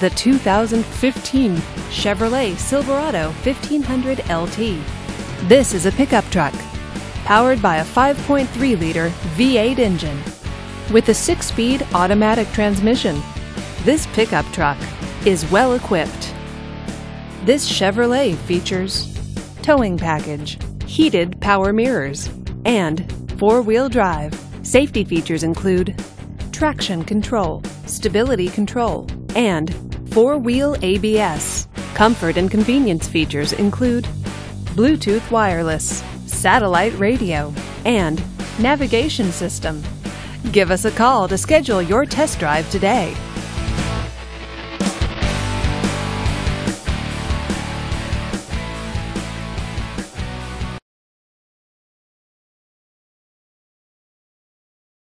the 2015 Chevrolet Silverado 1500 LT. This is a pickup truck powered by a 5.3-liter V8 engine with a 6-speed automatic transmission. This pickup truck is well equipped. This Chevrolet features towing package, heated power mirrors, and 4-wheel drive. Safety features include traction control, stability control, and 4-wheel ABS. Comfort and convenience features include Bluetooth wireless, satellite radio, and navigation system. Give us a call to schedule your test drive today.